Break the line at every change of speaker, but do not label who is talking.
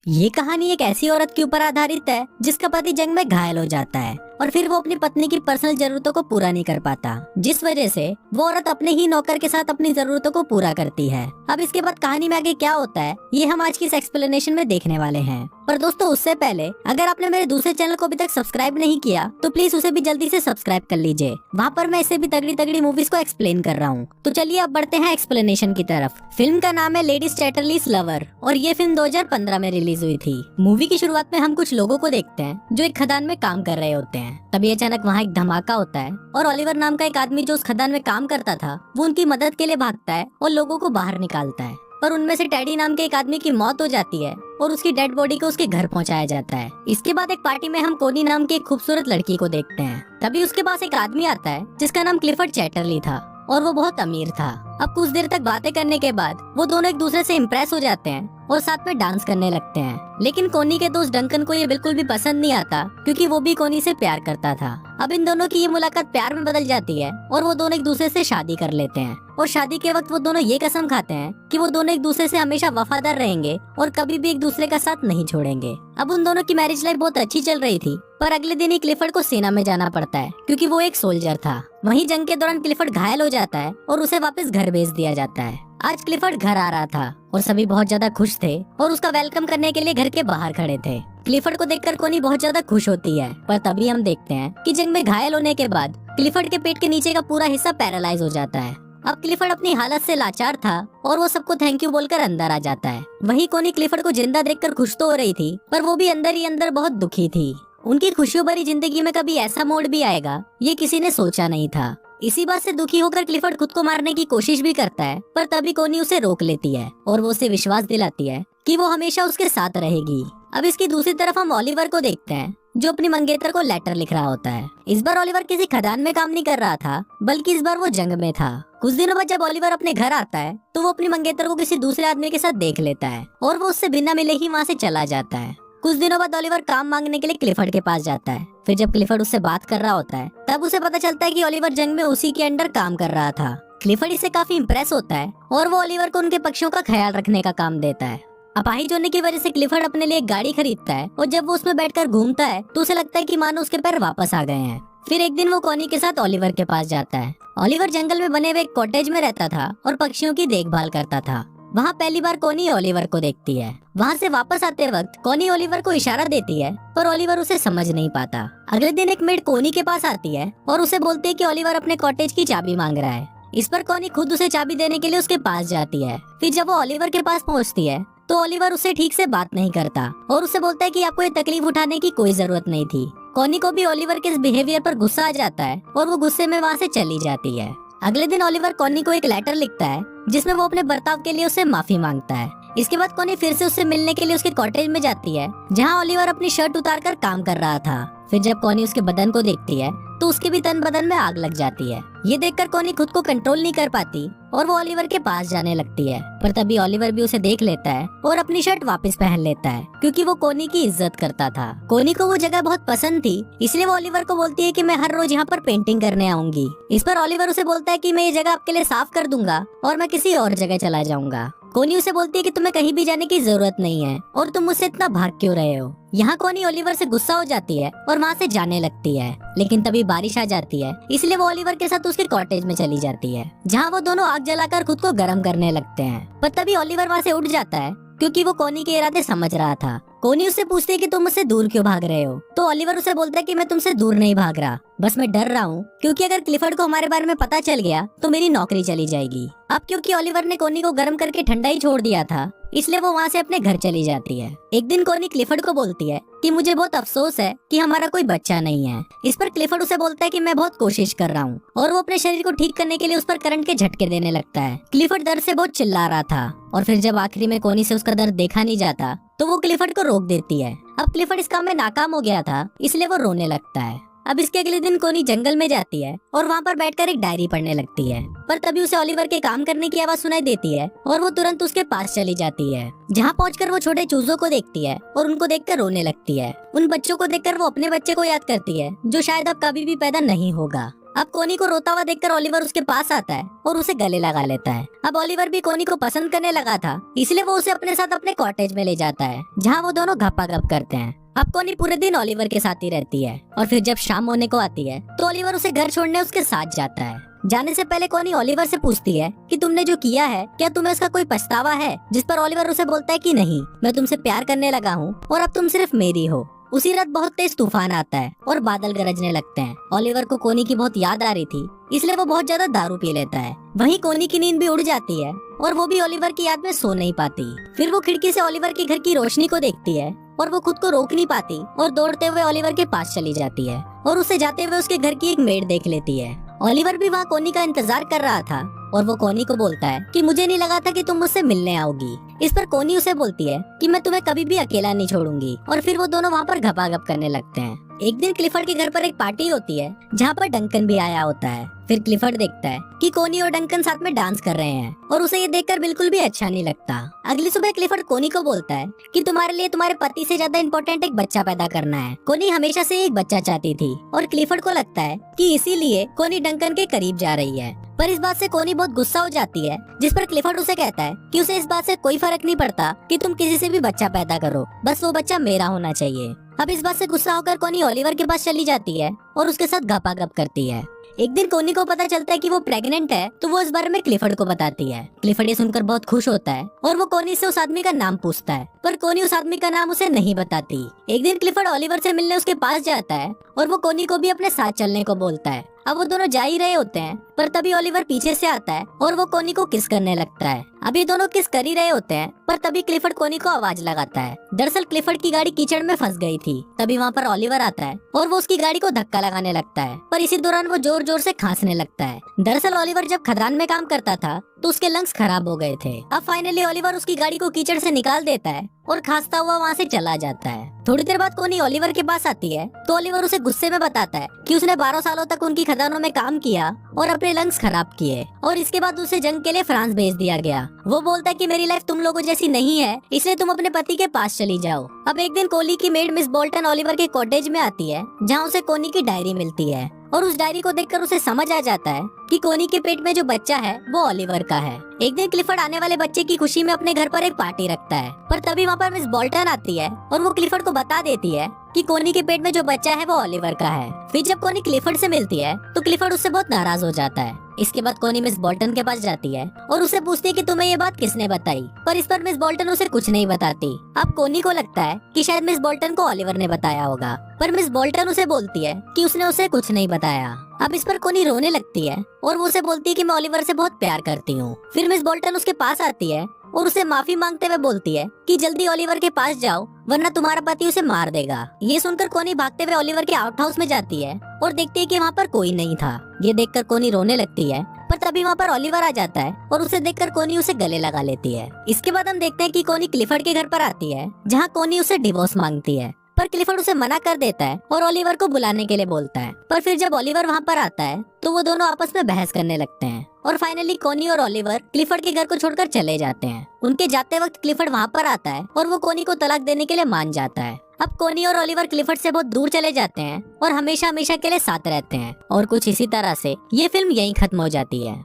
ये कहानी एक ऐसी औरत के ऊपर आधारित है जिसका पति जंग में घायल हो जाता है और फिर वो अपनी पत्नी की पर्सनल जरूरतों को पूरा नहीं कर पाता, जिस वजह से वो औरत अपने ही नौकर के साथ अपनी जरूरतों को पूरा करती है। अब इसके बाद कहानी में आगे क्या होता है ये हम आज की इस एक्सप्लेनेशन में देखने वाले हैं। पर दोस्तों उससे पहले अगर आपने मेरे दूसरे चैनल को अभी तक सब्सक्राइब नहीं किया तो प्लीज उसे भी जल्दी से सब्सक्राइब कर लीजिए। वहाँ पर मैं इसे भी तगड़ी तगड़ी मूवीज को एक्सप्लेन कर रहा हूँ। तो चलिए अब बढ़ते हैं एक्सप्लेनेशन की तरफ। फिल्म का नाम है लेडीज चैटरलीज लवर और ये फिल्म 2015 में रिलीज हुई थी। मूवी की शुरुआत में हम कुछ लोगों को देखते हैं जो एक खदान में काम कर रहे होते हैं। तभी अचानक वहाँ एक धमाका होता है और ओलिवर नाम का एक आदमी जो उस खदान में काम करता था वो उनकी मदद के लिए भागता है और लोगों को बाहर निकालता है। पर उनमें से टेडी नाम के एक आदमी की मौत हो जाती है और उसकी डेड बॉडी को उसके घर पहुंचाया जाता है। इसके बाद एक पार्टी में हम कोनी नाम की एक खूबसूरत लड़की को देखते हैं। तभी उसके पास एक आदमी आता है जिसका नाम क्लिफर्ड चैटरली था और वो बहुत अमीर था। अब कुछ देर तक बातें करने के बाद वो दोनों एक दूसरे से इम्प्रेस हो जाते हैं और साथ में डांस करने लगते हैं। लेकिन कोनी के दोस्त डंकन को ये बिल्कुल भी पसंद नहीं आता क्योंकि वो भी कोनी से प्यार करता था। अब इन दोनों की ये मुलाकात प्यार में बदल जाती है और वो दोनों एक दूसरे से शादी कर लेते हैं। और शादी के वक्त वो दोनों ये कसम खाते हैं कि वो दोनों एक दूसरे से हमेशा वफादार रहेंगे और कभी भी एक दूसरे का साथ नहीं छोड़ेंगे। अब उन दोनों की मैरिज लाइफ बहुत अच्छी चल रही थी, पर अगले दिन ही क्लिफर्ड को सेना में जाना पड़ता है क्योंकि वो एक सोल्जर था। वहीं जंग के दौरान क्लिफर्ड घायल हो जाता है और उसे वापस घर भेज दिया जाता है। आज क्लिफर्ड घर आ रहा था और सभी बहुत ज्यादा खुश थे और उसका वेलकम करने के लिए घर के बाहर खड़े थे। क्लिफर्ड को देखकर कोनी बहुत ज्यादा खुश होती है, पर तभी हम देखते हैं कि जंग में घायल होने के बाद क्लिफर्ड के पेट के नीचे का पूरा हिस्सा पैरालाइज हो जाता है। अब क्लिफर्ड अपनी हालत से लाचार था और वो सबको थैंक यू बोलकर अंदर आ जाता है। वहीं कोनी क्लिफर्ड को जिंदा देखकर खुश तो हो रही थी, पर वो भी अंदर ही अंदर बहुत दुखी थी। उनकी खुशियों भरी जिंदगी में कभी ऐसा मोड़ भी आएगा ये किसी ने सोचा नहीं था। इसी बात से दुखी होकर क्लिफर्ड खुद को मारने की कोशिश भी करता है, पर तभी कोनी उसे रोक लेती है और वो उसे विश्वास दिलाती है कि वो हमेशा उसके साथ रहेगी। अब इसकी दूसरी तरफ हम ओलिवर को देखते हैं जो अपनी मंगेतर को लेटर लिख रहा होता है। इस बार ओलिवर किसी खदान में काम नहीं कर रहा था, बल्कि इस बार वो जंग में था। कुछ दिनों बाद जब ओलिवर अपने घर आता है तो वो अपनी मंगेतर को किसी दूसरे आदमी के साथ देख लेता है और वो उससे बिना मिले ही वहाँ से चला जाता है। कुछ दिनों बाद ओलिवर काम मांगने के लिए क्लिफर्ड के पास जाता है। फिर जब क्लिफर्ड उससे बात कर रहा होता है तब उसे पता चलता है कि ओलिवर जंग में उसी के अंडर काम कर रहा था। क्लिफर्ड इससे काफी इम्प्रेस होता है और वो ओलिवर को उनके पक्षियों का ख्याल रखने का काम देता है। अपाहिज होने की वजह से क्लिफर्ड अपने लिए एक गाड़ी खरीदता है और जब वो उसमें बैठकर घूमता है तो उसे लगता है कि मानो उसके पैर वापस आ गए हैं। फिर एक दिन वो कोनी के साथ ओलिवर के पास जाता है। ओलिवर जंगल में बने हुए एक कॉटेज में रहता था और पक्षियों की देखभाल करता था। वहाँ पहली बार कोनी ओलिवर को देखती है। वहाँ से वापस आते वक्त कोनी ओलिवर को इशारा देती है, पर ओलिवर उसे समझ नहीं पाता। अगले दिन एक मेड कोनी के पास आती है और उसे बोलती है कि ओलिवर अपने कॉटेज की चाबी मांग रहा है। इस पर कोनी खुद उसे चाबी देने के लिए उसके पास जाती है। फिर जब वो ओलिवर के पास पहुँचती है तो ओलिवर उससे ठीक से बात नहीं करता और उसे बोलता है कि आपको ये तकलीफ उठाने की कोई जरूरत नहीं थी। कोनी को भी ओलिवर के इस बिहेवियर पर गुस्सा आ जाता है और वो गुस्से में वहाँ से चली जाती है। अगले दिन ओलिवर कोनी को एक लेटर लिखता है जिसमें वो अपने बर्ताव के लिए उससे माफी मांगता है। इसके बाद कोनी फिर से उससे मिलने के लिए उसके कॉटेज में जाती है जहाँ ओलिवर अपनी शर्ट उतारकर काम कर रहा था। फिर जब कोनी उसके बदन को देखती है तो उसके भी तन बदन में आग लग जाती है। ये देखकर कोनी खुद को कंट्रोल नहीं कर पाती और वो ओलिवर के पास जाने लगती है, पर तभी ओलिवर भी उसे देख लेता है और अपनी शर्ट वापस पहन लेता है क्योंकि वो कोनी की इज्जत करता था। कोनी को वो जगह बहुत पसंद थी, इसलिए वो ओलिवर को बोलती है कि मैं हर रोज यहाँ पर पेंटिंग करने आऊंगी। इस पर ओलिवर उसे बोलता है कि मैं ये जगह आपके लिए साफ कर दूंगा और मैं किसी और जगह चला जाऊंगा। कोनी उसे बोलती है कि तुम्हें कहीं भी जाने की जरूरत नहीं है और तुम मुझसे इतना भाग क्यों रहे हो। यहाँ कोनी ओलिवर से गुस्सा हो जाती है और वहाँ से जाने लगती है, लेकिन तभी बारिश आ जाती है, इसलिए वो ओलिवर के साथ उसके कॉटेज में चली जाती है जहाँ वो दोनों आग जलाकर खुद को गर्म करने लगते हैं। पर तभी ओलिवर वहाँ से उठ जाता है क्योंकि वो कोनी के इरादे समझ रहा था। कोनी उससे पूछती है कि तुम मुझसे दूर क्यों भाग रहे हो, तो ओलिवर उसे बोलता है कि मैं तुमसे दूर नहीं भाग रहा, बस मैं डर रहा हूँ क्योंकि अगर क्लिफर्ड को हमारे बारे में पता चल गया तो मेरी नौकरी चली जाएगी। अब क्योंकि ओलिवर ने कोनी को गर्म करके ठंडा ही छोड़ दिया था, इसलिए वो वहाँ से अपने घर चली जाती है। एक दिन कोनी क्लिफर्ड को बोलती है कि मुझे बहुत अफसोस है कि हमारा कोई बच्चा नहीं है। इस पर क्लिफर्ड उसे बोलता है कि मैं बहुत कोशिश कर रहा हूँ और वो अपने शरीर को ठीक करने के लिए उस पर करंट के झटके देने लगता है। क्लिफर्ड दर्द से बहुत चिल्ला रहा था और फिर जब आखिरी में कोनी से उसका दर्द देखा नहीं जाता तो वो क्लिफर्ड को रोक देती है। अब क्लिफर्ड इस काम में नाकाम हो गया था, इसलिए वो रोने लगता है। अब इसके अगले दिन कोनी जंगल में जाती है और वहाँ पर बैठकर एक डायरी पढ़ने लगती है, पर तभी उसे ओलिवर के काम करने की आवाज सुनाई देती है और वो तुरंत उसके पास चली जाती है, जहाँ पहुंचकर वो छोटे चूजों को देखती है और उनको देखकर रोने लगती है। उन बच्चों को देखकर वो अपने बच्चे को याद करती है जो शायद अब कभी भी पैदा नहीं होगा। अब कोनी को रोता हुआ देखकर ओलिवर उसके पास आता है और उसे गले लगा लेता है। अब ओलिवर भी कोनी को पसंद करने लगा था, इसलिए वो उसे अपने साथ अपने कॉटेज में ले जाता है, जहाँ वो दोनों गप्पा-गप करते हैं। अब कोनी पूरे दिन ओलिवर के साथ ही रहती है और फिर जब शाम होने को आती है तो ओलिवर उसे घर छोड़ने उसके साथ जाता है। जाने से पहले कोनी ओलिवर से पूछती है कि तुमने जो किया है क्या तुम्हें उसका कोई पछतावा है, जिस पर ओलिवर उसे बोलता है कि नहीं, मैं तुमसे प्यार करने लगा हूँ और अब तुम सिर्फ मेरी हो। उसी रात बहुत तेज तूफान आता है और बादल गरजने लगते हैं। ओलिवर को कोनी की बहुत याद आ रही थी, इसलिए वो बहुत ज्यादा दारू पी लेता है। वहीं कोनी की नींद भी उड़ जाती है और वो भी ओलिवर की याद में सो नहीं पाती। फिर वो खिड़की से ओलिवर के घर की रोशनी को देखती है और वो खुद को रोक नहीं पाती और दौड़ते हुए ओलिवर के पास चली जाती है और उसे जाते हुए उसके घर की एक मेड देख लेती है। ओलिवर भी वहाँ कोनी का इंतजार कर रहा था और वो कोनी को बोलता है कि मुझे नहीं लगा था कि तुम मुझसे मिलने आओगी। इस पर कोनी उसे बोलती है कि मैं तुम्हें कभी भी अकेला नहीं छोड़ूंगी और फिर वो दोनों वहाँ पर गपागप करने लगते हैं। एक दिन क्लिफर्ड के घर पर एक पार्टी होती है जहाँ पर डंकन भी आया होता है। फिर क्लिफर्ड देखता है कि कोनी और डंकन साथ में डांस कर रहे हैं और उसे ये देखकर बिल्कुल भी अच्छा नहीं लगता। अगली सुबह क्लिफर्ड कोनी को बोलता है कि तुम्हारे लिए तुम्हारे पति से ज्यादा इम्पोर्टेंट एक बच्चा पैदा करना है। कोनी हमेशा से एक बच्चा चाहती थी और क्लिफर्ड को लगता है कि इसीलिए कोनी डंकन के करीब जा रही है। पर इस बात से कोनी बहुत गुस्सा हो जाती है, जिस पर क्लिफर्ड उसे कहता है कि उसे इस बात से कोई फर्क नहीं पड़ता कि तुम किसी से भी बच्चा पैदा करो, बस वो बच्चा मेरा होना चाहिए। अब इस बात से गुस्सा होकर कोनी ओलिवर के पास चली जाती है और उसके साथ गपागप करती है। एक दिन कोनी को पता चलता है कि वो प्रेग्नेंट है, तो वो इस बारे में क्लिफर्ड को बताती है। क्लिफर्ड ये सुनकर बहुत खुश होता है और वो कोनी से उस आदमी का नाम पूछता है, पर कोनी उस आदमी का नाम उसे नहीं बताती। एक दिन क्लिफर्ड ओलिवर से मिलने उसके पास जाता है और वो कोनी को भी अपने साथ चलने को बोलता है। अब वो दोनों जा ही रहे होते हैं, पर तभी ओलिवर पीछे से आता है और वो कोनी को किस करने लगता है। अभी दोनों किस कर ही रहे होते हैं, पर तभी क्लिफर्ड कोनी को आवाज लगाता है। दरअसल क्लिफर्ड की गाड़ी कीचड़ में फंस गई थी। तभी वहाँ पर ओलिवर आता है और वो उसकी गाड़ी को धक्का लगाने लगता है, पर इसी दौरान वो जोर जोर से खांसने लगता है। दरअसल ओलिवर जब खदान में काम करता था तो उसके लंग्स खराब हो गए थे। अब फाइनली ओलिवर उसकी गाड़ी को कीचड़ से निकाल देता है और खांसता हुआ वहाँ से चला जाता है। थोड़ी देर बाद कोनी ओलिवर के पास आती है तो ओलिवर उसे गुस्से में बताता है कि उसने 12 सालों तक उनकी खदानों में काम किया और अपने लंग्स खराब किए और इसके बाद उसे जंग के लिए फ्रांस भेज दिया गया। वो बोलता है कि मेरी लाइफ तुम लोगों जैसी नहीं है, इसलिए तुम अपने पति के पास चली जाओ। अब एक दिन कोली की मेड मिस बोल्टन ओलिवर के कॉटेज में आती है, जहाँ उसे कोनी की डायरी मिलती है और उस डायरी को देखकर उसे समझ आ जाता है कि कोनी के पेट में जो बच्चा है वो ओलिवर का है। एक दिन क्लिफर्ड आने वाले बच्चे की खुशी में अपने घर पर एक पार्टी रखता है, पर तभी वहाँ पर मिस बोल्टन आती है और वो क्लिफर्ड को बता देती है कि कोनी के पेट में जो बच्चा है वो ओलिवर का है। फिर जब कोनी क्लिफर्ड से मिलती है तो क्लिफर्ड उससे बहुत नाराज हो जाता है। इसके बाद कोनी मिस बोल्टन के पास जाती है और उसे पूछती है कि तुम्हें ये बात किसने बताई, पर इस पर मिस बोल्टन उसे कुछ नहीं बताती। अब कोनी को लगता है कि शायद मिस बोल्टन को ओलिवर ने बताया होगा, पर मिस बोल्टन उसे बोलती है कि उसने उसे कुछ नहीं बताया। अब इस पर कोनी रोने लगती है और वो उसे बोलती है कि मैं ओलिवर से बहुत प्यार करती हूँ। फिर मिस बोल्टन उसके पास आती है और उसे माफी मांगते हुए बोलती है कि जल्दी ओलिवर के पास जाओ वरना तुम्हारा पति उसे मार देगा। ये सुनकर कोनी भागते हुए ओलिवर के आउट हाउस में जाती है और देखती है कि वहाँ पर कोई नहीं था। ये देखकर कोनी रोने लगती है, पर तभी वहाँ पर ओलिवर आ जाता है और उसे देखकर कोनी उसे गले लगा लेती है। इसके बाद हम देखते हैं कि कोनी क्लिफर्ड के घर पर आती है, जहाँ कोनी उसे डिवोर्स मांगती है, पर क्लिफर्ड उसे मना कर देता है और ओलिवर को बुलाने के लिए बोलता है। पर फिर जब ओलिवर वहाँ पर आता है तो वो दोनों आपस में बहस करने लगते हैं और फाइनली कोनी और ओलिवर क्लिफर्ड के घर को छोड़कर चले जाते हैं। उनके जाते वक्त क्लिफर्ड वहाँ पर आता है और वो कोनी को तलाक देने के लिए मान जाता है। अब कोनी और ओलिवर क्लिफर्ड से बहुत दूर चले जाते हैं और हमेशा हमेशा के लिए साथ रहते हैं और कुछ इसी तरह से ये फिल्म यहीं खत्म हो जाती है।